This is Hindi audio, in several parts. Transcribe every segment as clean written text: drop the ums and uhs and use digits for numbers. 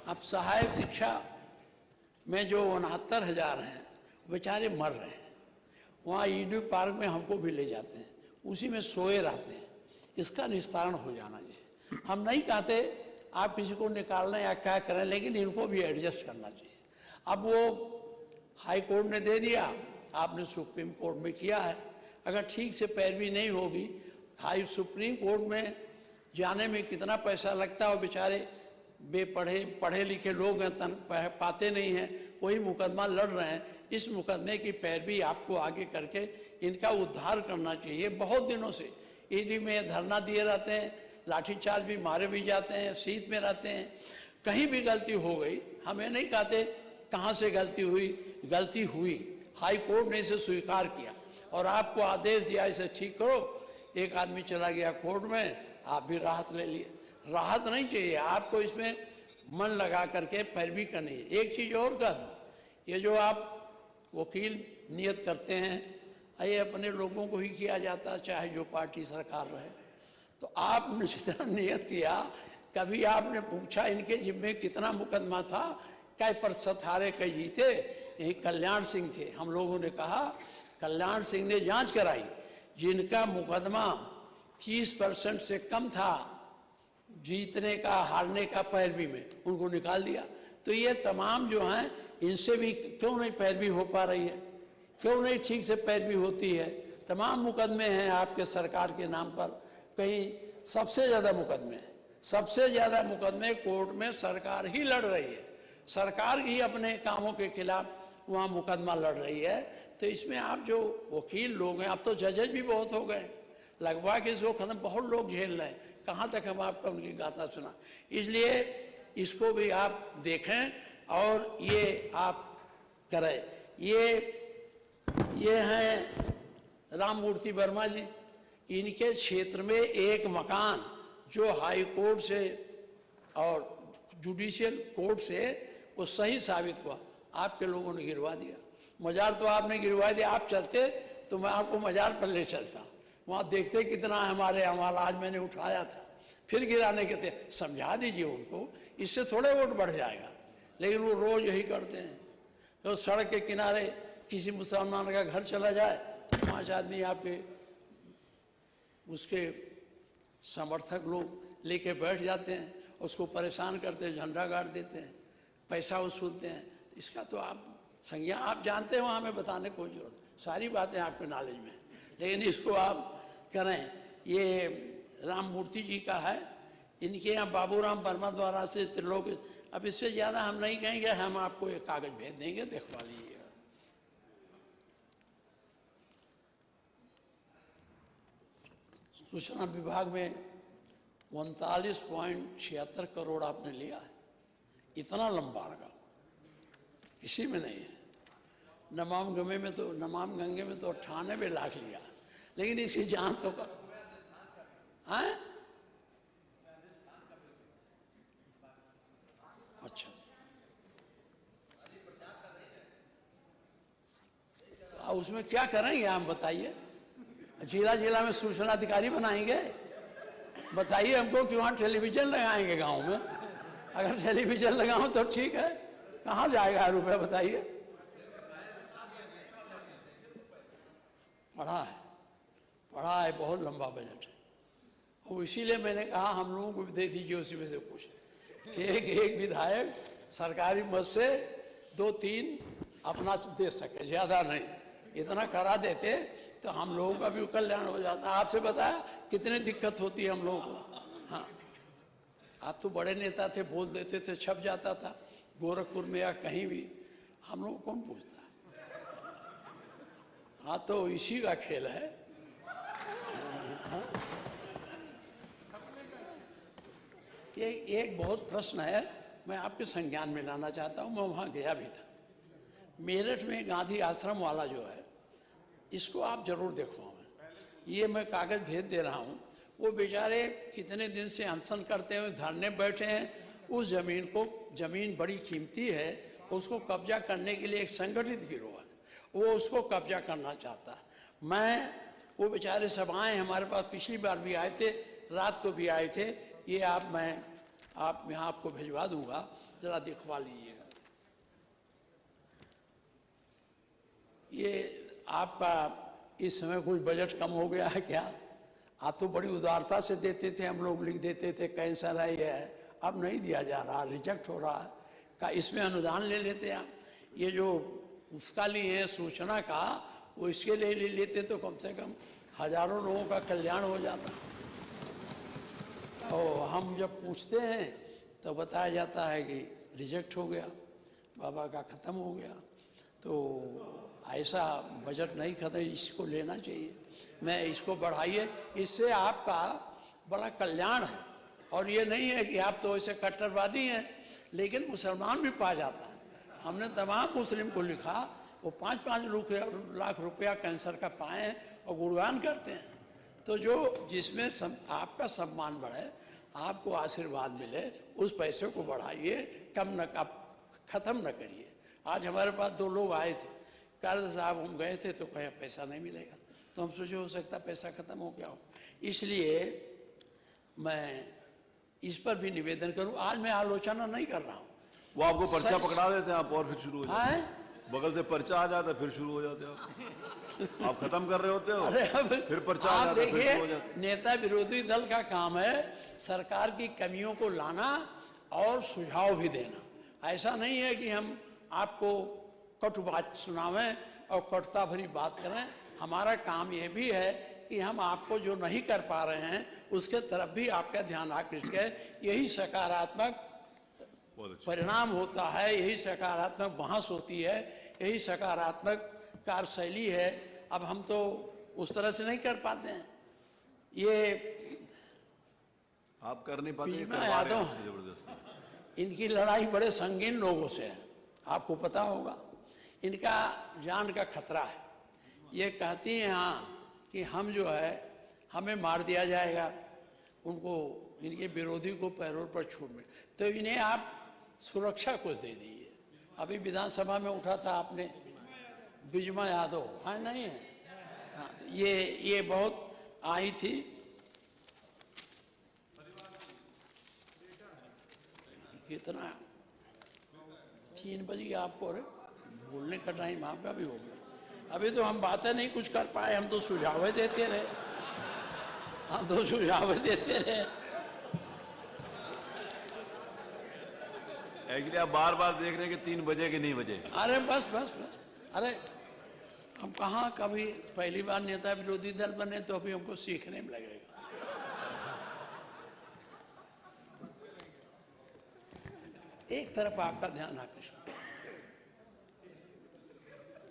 अब सहायक शिक्षा में जो 69,000 हैं बेचारे मर रहे हैं। वहाँ ईडी पार्क में हमको भी ले जाते हैं, उसी में सोए रहते हैं। इसका निस्तारण हो जाना चाहिए। हम नहीं कहते आप किसी को निकालना या क्या करें, लेकिन इनको भी एडजस्ट करना चाहिए। अब वो हाई कोर्ट ने दे दिया, आपने सुप्रीम कोर्ट में किया है, अगर ठीक से पैरवी नहीं होगी, सुप्रीम कोर्ट में जाने में कितना पैसा लगता है, और बेचारे पढ़े लिखे लोग हैं, पाते नहीं हैं, वही मुकदमा लड़ रहे हैं। इस मुकदमे की पैरवी आपको आगे करके इनका उद्धार करना चाहिए। बहुत दिनों से ईडी में धरना दिए रहते हैं, लाठीचार्ज भी मारे भी जाते हैं, सीट में रहते हैं। कहीं भी गलती हो गई, हमें नहीं कहते कहाँ से गलती हुई, हाई कोर्ट ने इसे स्वीकार किया और आपको आदेश दिया इसे ठीक करो। एक आदमी चला गया कोर्ट में, आप भी राहत ले लिए। राहत नहीं चाहिए आपको, इसमें मन लगा करके पैरवी करनी है। एक चीज़ और कह दूँ, ये जो आप वकील नियत करते हैं, ये अपने लोगों को ही किया जाता है, चाहे जो पार्टी सरकार रहे। तो आपने जितना नियत किया, कभी आपने पूछा इनके जिम्मे कितना मुकदमा था, क्या प्रतिशत हारे कई जीते? यही कल्याण सिंह थे। हम लोगों ने कहा कल्याण सिंह ने जांच कराई, जिनका मुकदमा 30% से कम था जीतने का हारने का पैरवी में, उनको निकाल दिया। तो ये तमाम जो हैं, इनसे भी क्यों नहीं पैरवी हो पा रही है, क्यों नहीं ठीक से पैरवी होती है? तमाम मुकदमे हैं आपके सरकार के नाम पर, कहीं सबसे ज़्यादा मुकदमे कोर्ट में सरकार ही लड़ रही है, सरकार ही अपने कामों के खिलाफ वहाँ मुकदमा लड़ रही है। तो इसमें आप जो वकील लोग हैं, अब तो जजेज भी बहुत हो गए, लगवा के इसको खत्म, बहुत लोग झेल रहे हैं। कहाँ तक हम आपका उनकी गाथा सुना? इसलिए इसको भी आप देखें और ये आप करें। ये हैं राम मूर्ति वर्मा जी, इनके क्षेत्र में एक मकान जो हाई कोर्ट से और जुडिशियल कोर्ट से वो सही साबित हुआ, आपके लोगों ने गिरवा दिया। मजार तो आपने गिरवा दिया, आप चलते तो मैं आपको मजार पर ले चलता, वहाँ देखते कितना है हमारे अमाल। आज मैंने उठाया था, फिर गिराने के थे। समझा दीजिए उनको, इससे थोड़े वोट बढ़ जाएगा, लेकिन वो रोज यही करते हैं। तो सड़क के किनारे किसी मुसलमान का घर चला जाए, 5 आदमी आपके उसके समर्थक लोग लेके बैठ जाते हैं, उसको परेशान करते हैं, झंडा गाड़ देते हैं, पैसा वसूलते हैं। इसका तो आप संज्ञा आप जानते हो, हमें बताने को जरूरत, सारी बातें आपके नॉलेज में, लेकिन इसको आप करें। ये राम मूर्ति जी का है, इनके यहाँ बाबूराम वर्मा द्वारा से त्रिलोक। अब इससे ज़्यादा हम नहीं कहेंगे, हम आपको एक कागज भेज देंगे, देखवा लीजिएगा। सूचना विभाग में 39.76 करोड़ आपने लिया है, इतना लंबा रहा किसी में नहीं है। नमाम गंगे में तो 98 लाख लिया, लेकिन इसकी जांच तो कर। हैं? अच्छा, उसमें क्या करेंगे हम बताइए? जिला में सूचना अधिकारी बनाएंगे? बताइए हमको कि वहाँ टेलीविजन लगाएंगे गांव में? अगर टेलीविजन लगाऊं तो ठीक है, कहाँ जाएगा रुपया बताइए? पढ़ा है, बहुत लंबा बजट है, और इसीलिए मैंने कहा हम लोगों को भी दे दीजिए उसी में से कुछ। एक विधायक सरकारी मद से 2-3 अपना दे सके, ज़्यादा नहीं। इतना करा देते तो हम लोगों का भी कल्याण हो जाता। आपसे बताया कितनी दिक्कत होती है हम लोगों को। हाँ, आप तो बड़े नेता थे, बोल देते थे, छप जाता था गोरखपुर में या कहीं भी, हम लोग कौन पूछता? हाँ, तो इसी का खेल है। हाँ? एक बहुत प्रश्न है, मैं आपके संज्ञान में लाना चाहता हूँ। मैं वहाँ गया भी था, मेरठ में गांधी आश्रम वाला जो है, इसको आप जरूर देखवाओ। ये मैं कागज भेज दे रहा हूँ। वो बेचारे कितने दिन से अनशन करते हुए धरने बैठे हैं। उस जमीन बड़ी कीमती है, उसको कब्जा करने के लिए एक संगठित गिरोह है, वो उसको कब्जा करना चाहता है। वो बेचारे सब आए हमारे पास, पिछली बार भी आए थे, रात को भी आए थे। ये आप यहाँ आपको भिजवा दूंगा। जरा दिखवा लीजिएगा। ये आपका इस समय कुछ बजट कम हो गया है क्या? आप तो बड़ी उदारता से देते थे, हम लोग लिख देते थे कैंसर है ये है, अब नहीं दिया जा रहा, रिजेक्ट हो रहा है। का इसमें अनुदान ले लेते आप, ये जो उसका लिए है सूचना का, वो इसके लिए ले लेते तो कम से कम हजारों लोगों का कल्याण हो जाता। और हम जब पूछते हैं तो बताया जाता है कि रिजेक्ट हो गया, बाबा का ख़त्म हो गया। तो ऐसा बजट नहीं खत्म, इसको लेना चाहिए, मैं इसको बढ़ाइए, इससे आपका बड़ा कल्याण है। और ये नहीं है कि आप तो ऐसे कट्टरवादी हैं, लेकिन मुसलमान भी पा जाता है। हमने तमाम मुस्लिम को लिखा, वो 5-5 लाख रुपया कैंसर का पाए और गुणगान करते हैं। तो जो जिसमें आपका सम्मान बढ़े, आपको आशीर्वाद मिले, उस पैसे को बढ़ाइए, कम न ख़त्म न करिए। आज हमारे पास 2 लोग आए थे, कार्य साहब हम गए थे तो कहे पैसा नहीं मिलेगा, तो हम सोचे हो सकता पैसा ख़त्म हो गया हो। इसलिए मैं इस पर भी निवेदन करूं, आज मैं आलोचना नहीं कर रहा हूं। वो आपको पर्चा पकड़ा देते हैं, आप और फिर शुरू हो जाते हैं, हाँ? बगल से पर्चा आ जाता है, फिर शुरू हो जाते हैं आप खत्म कर रहे होते हो, अरे अब फिर पर्चा आ जाता है, फिर शुरू हो जाता देखिए, नेता विरोधी दल का काम है सरकार की कमियों को लाना और सुझाव भी देना। ऐसा नहीं है कि हम आपको कटु बात सुनावें और कटुता भरी बात करें। हमारा काम ये भी है कि हम आपको जो नहीं कर पा रहे हैं उसके तरफ भी आपका ध्यान आकृष्ट करें। यही सकारात्मक परिणाम होता है, यही सकारात्मक बहस होती है, यही सकारात्मक कार्यशैली है। अब हम तो उस तरह से नहीं कर पाते हैं, ये आप कर नहीं पाते, यादव जबरदस्ती। इनकी लड़ाई बड़े संगीन लोगों से है, आपको पता होगा, इनका जान का खतरा है। ये कहती हैं हाँ कि हम जो है हमें मार दिया जाएगा, उनको इनके विरोधी को पैरोल पर छूट मिले, तो इन्हें आप सुरक्षा कुछ दे दीजिए। अभी विधानसभा में उठा था आपने बिजमा यादव, हाँ नहीं है, हाँ, ये बहुत आई थी। कितना 3 बज गया आपको, अरे बोलने का टाइम आपका भी हो गया। अभी तो हम बातें नहीं कुछ कर पाए, हम तो सुझाव देते रहे, हम तो सुझाव देते रहे। एक्चुअली आप बार बार देख रहे हैं कि 3 बजे कि नहीं बजे। अरे बस बस बस, अरे हम कहाँ कभी पहली बार नेता विरोधी दल बने तो अभी हमको सीखने में लगेगा। एक तरफ आपका ध्यान आकर्षण,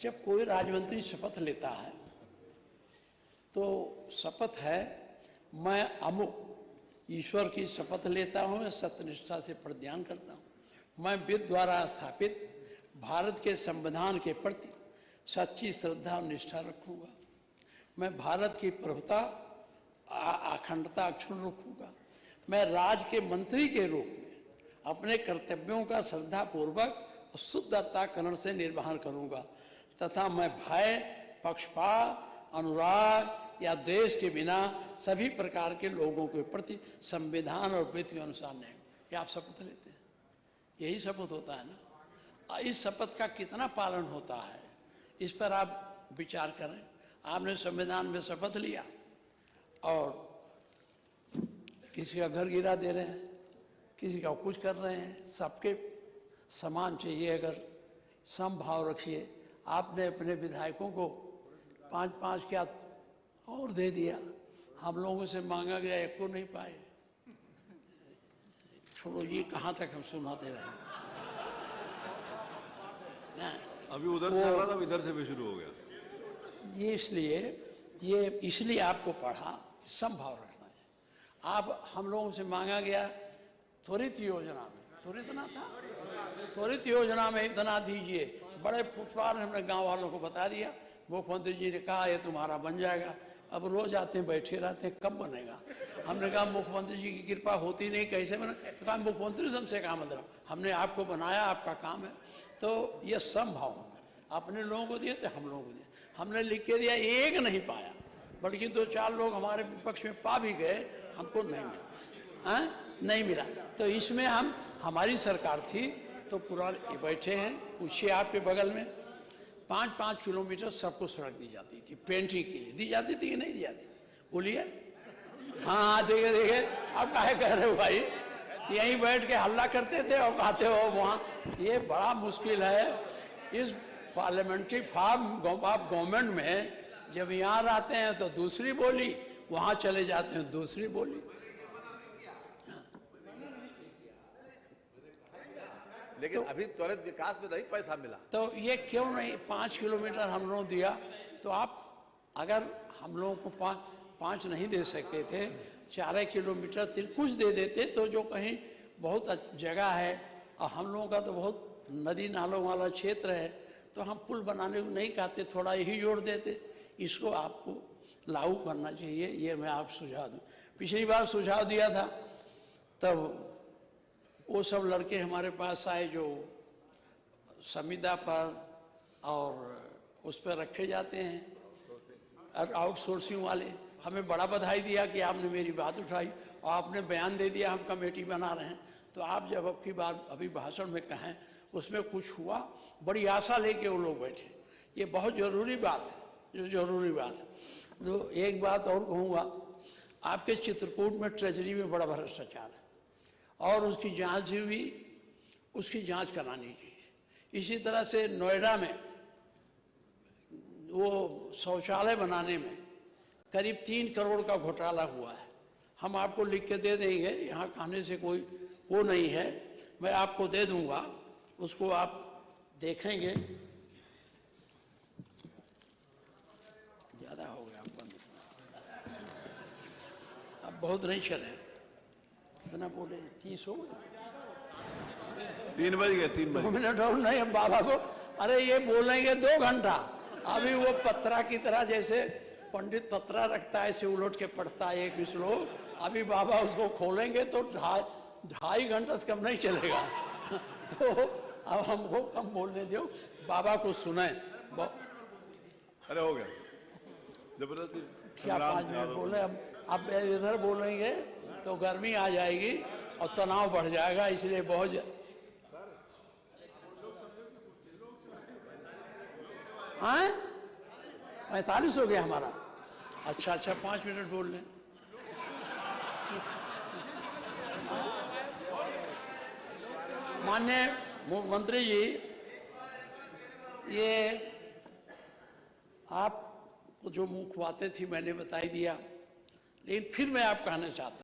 जब कोई राजमंत्री शपथ लेता है तो शपथ है मैं अमुक ईश्वर की शपथ लेता हूँ, सत्यनिष्ठा से प्रतिज्ञान करता हूँ, मैं विधि द्वारा स्थापित भारत के संविधान के प्रति सच्ची श्रद्धा और निष्ठा रखूँगा, मैं भारत की प्रभुता अखंडता अक्षुण्ण रखूँगा, मैं राज के मंत्री के रूप में अपने कर्तव्यों का श्रद्धापूर्वक और शुद्ध अंतःकरण से निर्वहन करूँगा तथा मैं भय, पक्षपात, अनुराग या देश के बिना सभी प्रकार के लोगों के प्रति संविधान और विधि के अनुसार नहीं। ये आप शपथ लेते हैं, यही शपथ होता है ना। इस शपथ का कितना पालन होता है इस पर आप विचार करें। आपने संविधान में शपथ लिया और किसी का घर गिरा दे रहे हैं, किसी का कुछ कर रहे हैं, सबके समान चाहिए। अगर समभाव रखिए। आपने अपने विधायकों को 5-5 क्या और दे दिया, हम लोगों से मांगा गया, एक को नहीं पाए। छोड़ो, ये कहाँ तक हम सुनाते रहे ना। अभी उधर से आ रहा था, इधर से भी शुरू हो गया। ये इसलिए आपको पढ़ा, समभाव रखना है। आप हम लोगों से मांगा गया त्वरित योजना में, त्वरित ना था, त्वरित योजना में इतना दीजिए। बड़े फुटपाथ हमने गांव वालों को बता दिया, मुख्यमंत्री जी ने कहा ये तुम्हारा बन जाएगा। अब रोज आते हैं, बैठे रहते हैं, कब बनेगा। हमने कहा मुख्यमंत्री जी की कृपा होती नहीं, कैसे बने? तो कहा मुख्यमंत्री से हमसे कहा मतलब, हमने आपको बनाया, आपका काम है। तो ये समभाव होगा, अपने लोगों को दिए थे, हम लोगों को दिए। हमने लिख के दिया, एक नहीं पाया, बल्कि 2-4 लोग हमारे विपक्ष में पा भी गए, हमको नहीं मिला, नहीं मिला। तो इसमें हमारी सरकार थी, तो पूरा ये बैठे हैं, पूछिए आपके बगल में 5-5 किलोमीटर सबको सड़क दी जाती थी पेंटिंग के लिए। दी जाती थी कि नहीं दी जाती? बोलिए। हाँ देखे देखे, आप काहे कह रहे हो भाई? यहीं बैठ के हल्ला करते थे और कहते हो वहाँ। ये बड़ा मुश्किल है इस पार्लियामेंट्री फॉर्म ऑफ गवर्नमेंट में। जब यहाँ रहते हैं तो दूसरी बोली, वहाँ चले जाते हैं दूसरी बोली। लेकिन तो, अभी त्वरित विकास में नहीं पैसा मिला, तो ये क्यों नहीं 5 किलोमीटर हम लोगों दिया? तो आप अगर हम लोगों को 5 नहीं दे सकते थे, 4 किलोमीटर कुछ दे देते तो जो कहीं बहुत जगह है और हम लोगों का तो बहुत नदी नालों वाला क्षेत्र है, तो हम पुल बनाने को नहीं कहते, थोड़ा यही जोड़ देते। इसको आपको लागू करना चाहिए, ये मैं आप सुझाव दूँ। पिछली बार सुझाव दिया था तब वो सब लड़के हमारे पास आए जो संविदा पर और उस पर रखे जाते हैं और आउटसोर्सिंग वाले। हमें बड़ा बधाई दिया कि आपने मेरी बात उठाई और आपने बयान दे दिया हम कमेटी बना रहे हैं। तो आप जब अब की बात अभी भाषण में कहें उसमें कुछ हुआ, बड़ी आशा लेके वो लोग बैठे। ये बहुत ज़रूरी बात है, जो ज़रूरी बात है। तो एक बात और कहूँगा, आपके चित्रकूट में ट्रेजरी में बड़ा भ्रष्टाचार है और उसकी जांच भी, उसकी जांच करानी चाहिए। इसी तरह से नोएडा में वो शौचालय बनाने में करीब 3 करोड़ का घोटाला हुआ है। हम आपको लिख के दे देंगे, यहाँ कहने से कोई वो नहीं है, मैं आपको दे दूंगा, उसको आप देखेंगे। ज़्यादा हो गया आपका, अब बहुत नहीं चले, कितना बोले? 30 हो गए, 3 बज गए, 3 बज। 2 मिनट और नहीं, हम बाबा को अरे ये बोलेंगे 2 घंटा। अभी वो पत्रा की तरह, जैसे पंडित पत्रा रखता है ऐसे उलट के पढ़ता है एक श्लोक, अभी बाबा उसको खोलेंगे तो 2.5 घंटा से कम नहीं चलेगा। तो अब हमको कम बोलने दो, बाबा को सुने। अरे हो गया जबरदस्ती। क्या 5 मिनट बोले? अब इधर बोलेंगे तो गर्मी आ जाएगी और तनाव बढ़ जाएगा, इसलिए बहुत। हाँ 45 हो गया हमारा। अच्छा 5 मिनट बोल लें। माननीय मुख्यमंत्री जी, ये आप जो मुख्य बातें थी मैंने बताई दिया, लेकिन फिर मैं आप कहना चाहता हूँ